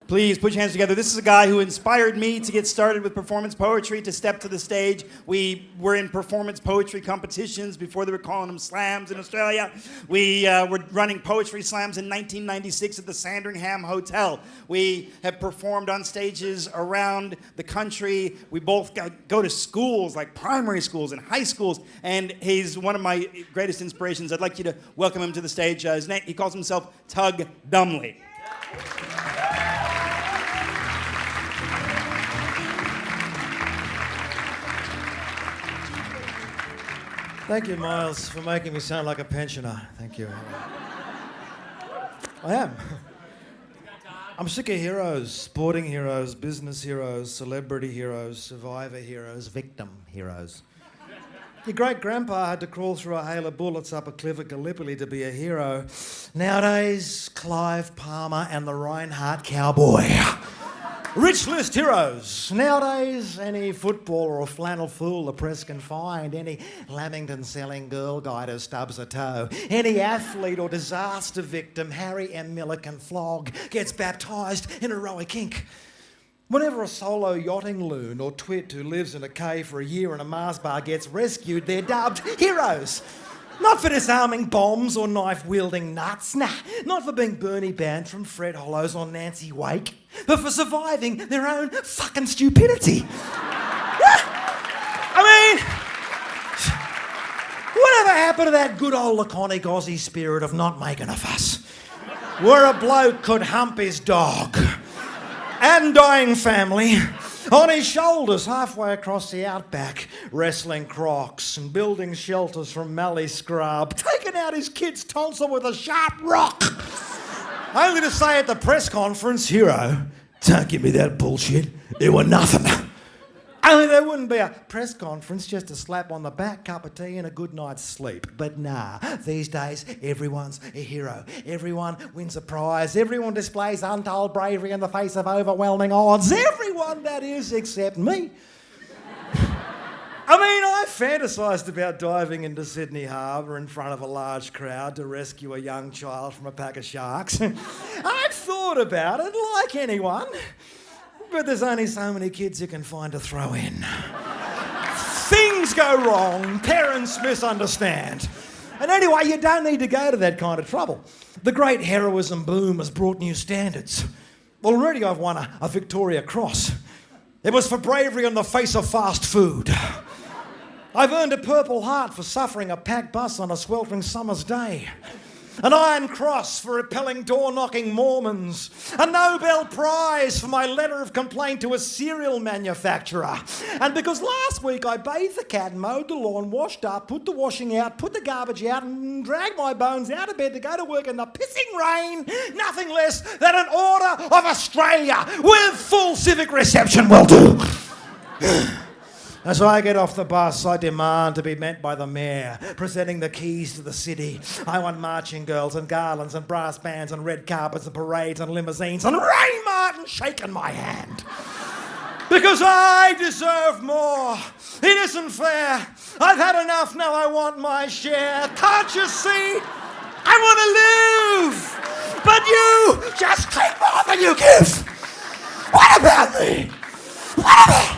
Please put your hands together. This is a guy who inspired me to get started with performance poetry, to step to the stage. We were in performance poetry competitions before they were calling them slams in Australia. We were running poetry slams in 1996 at the Sandringham Hotel. We have performed on stages around the country. We both go to schools, like primary schools and high schools, and he's one of my greatest inspirations. I'd like you to welcome him to the stage. He calls himself Tug Dumley. Thank you, Miles, for making me sound like a pensioner. Thank you. I am. I'm sick of heroes, sporting heroes, business heroes, celebrity heroes, survivor heroes, victim heroes. Your great-grandpa had to crawl through a hail of bullets up a cliff at Gallipoli to be a hero. Nowadays, Clive Palmer and the Reinhardt Cowboy. Rich list heroes. Nowadays, any footballer or flannel fool the press can find, any Lamington-selling girl guide who stubs a toe, any athlete or disaster victim Harry M. Miller can flog, gets baptised in heroic ink. Whenever a solo yachting loon or twit who lives in a cave for a year in a Mars bar gets rescued, they're dubbed heroes. Not for disarming bombs or knife-wielding nuts, nah. Not for being Bernie Bantram, Fred Hollows or Nancy Wake, but for surviving their own fucking stupidity. I mean, whatever happened to that good old laconic Aussie spirit of not making a fuss? Where a bloke could hump his dog and dying family on his shoulders halfway across the outback, wrestling crocs and building shelters from mallee scrub, taking out his kid's tonsil with a sharp rock. Only to say at the press conference, hero, don't give me that bullshit, it were nothing. Only there wouldn't be a press conference, just a slap on the back, cup of tea and a good night's sleep. But nah, these days everyone's a hero. Everyone wins a prize. Everyone displays untold bravery in the face of overwhelming odds. Everyone, that is, except me. I mean, I fantasised about diving into Sydney Harbour in front of a large crowd to rescue a young child from a pack of sharks. I've thought about it, like anyone. But there's only so many kids you can find to throw in. Things go wrong, parents misunderstand. And anyway, you don't need to go to that kind of trouble. The great heroism boom has brought new standards. Already I've won a Victoria Cross. It was for bravery in the face of fast food. I've earned a Purple Heart for suffering a packed bus on a sweltering summer's day. An Iron Cross for repelling door-knocking Mormons. A Nobel Prize for my letter of complaint to a cereal manufacturer. And because last week I bathed the cat, mowed the lawn, washed up, put the washing out, put the garbage out, and dragged my bones out of bed to go to work in the pissing rain, nothing less than an Order of Australia with full civic reception will do. As I get off the bus, I demand to be met by the mayor, presenting the keys to the city. I want marching girls and garlands and brass bands and red carpets and parades and limousines and Ray Martin shaking my hand. Because I deserve more. It isn't fair. I've had enough, now I want my share. Can't you see? I want to live. But you just take more than you give. What about me? What about...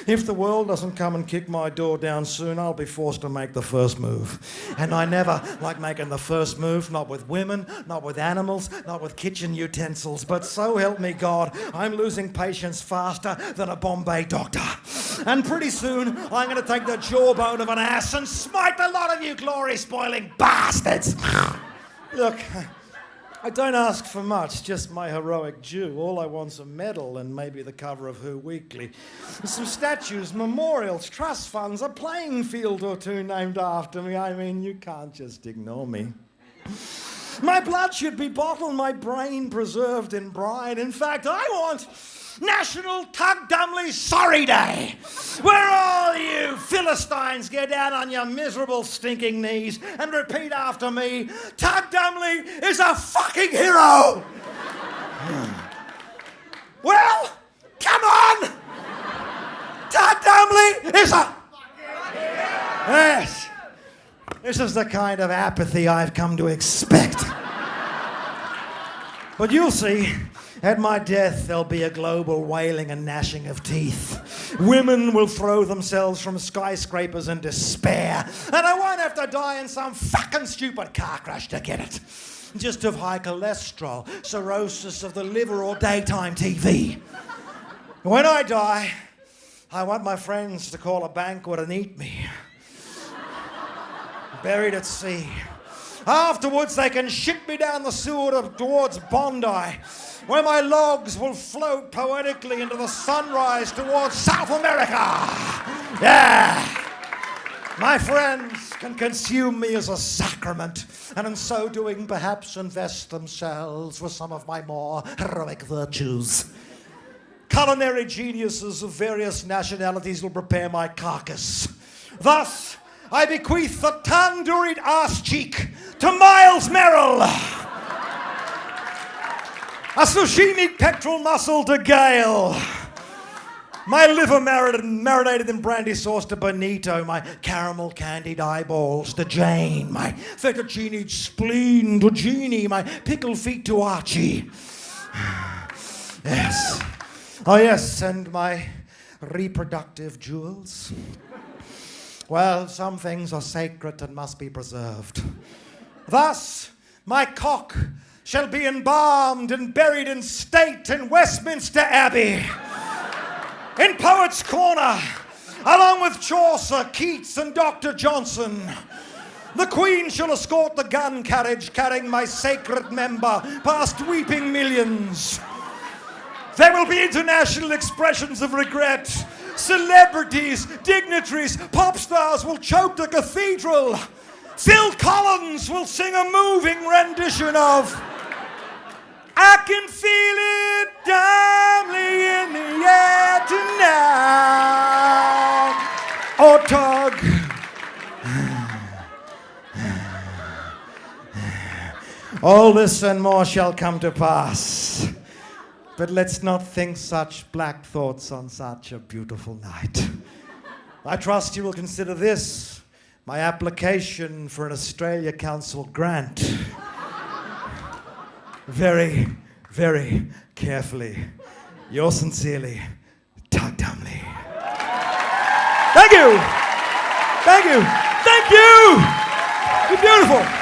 If the world doesn't come and kick my door down soon, I'll be forced to make the first move. And I never like making the first move, not with women, not with animals, not with kitchen utensils. But so help me God, I'm losing patience faster than a Bombay doctor. And pretty soon, I'm going to take the jawbone of an ass and smite the lot of you glory-spoiling bastards. Look, I don't ask for much, just my heroic due. All I want's a medal and maybe the cover of Who Weekly. Some statues, memorials, trust funds, a playing field or two named after me. I mean, you can't just ignore me. My blood should be bottled, my brain preserved in brine. In fact, I want National Tug Dumley Sorry Day, where all you Philistines get down on your miserable stinking knees and repeat after me, Tug Dumley is a fucking hero. Well, come on. Tug Dumley is a... Yes. This is the kind of apathy I've come to expect. But you'll see, at my death, there'll be a global wailing and gnashing of teeth. Women will throw themselves from skyscrapers in despair, and I won't have to die in some fucking stupid car crash to get it. Just have high cholesterol, cirrhosis of the liver, or daytime TV. When I die, I want my friends to call a banquet and eat me. Buried at sea. Afterwards, they can ship me down the sewer towards Bondi, where my logs will float poetically into the sunrise towards South America. Yeah! My friends can consume me as a sacrament, and in so doing, perhaps invest themselves with some of my more heroic virtues. Culinary geniuses of various nationalities will prepare my carcass. Thus, I bequeath the tandooried arse cheek to Miles Merrill. A sashimi pectoral muscle to Gail. My liver marinated in brandy sauce to Benito. My caramel candied eyeballs to Jane. My fettuccine spleen to Jeannie. My pickled feet to Archie. Yes. Oh yes, and my reproductive jewels. Well, some things are sacred and must be preserved. Thus, my cock shall be embalmed and buried in state in Westminster Abbey, in Poets' Corner, along with Chaucer, Keats, and Dr. Johnson. The Queen shall escort the gun carriage carrying my sacred member past weeping millions. There will be international expressions of regret. Celebrities, dignitaries, pop stars will choke the cathedral. Phil Collins will sing a moving rendition of I Can Feel It Dimly in the Air Tonight. Or Tug. All this and more shall come to pass. But let's not think such black thoughts on such a beautiful night. I trust you will consider this my application for an Australia Council grant. Very, very carefully. Yours sincerely, Tug Dumley. Thank you! Thank you! Thank you! You're beautiful!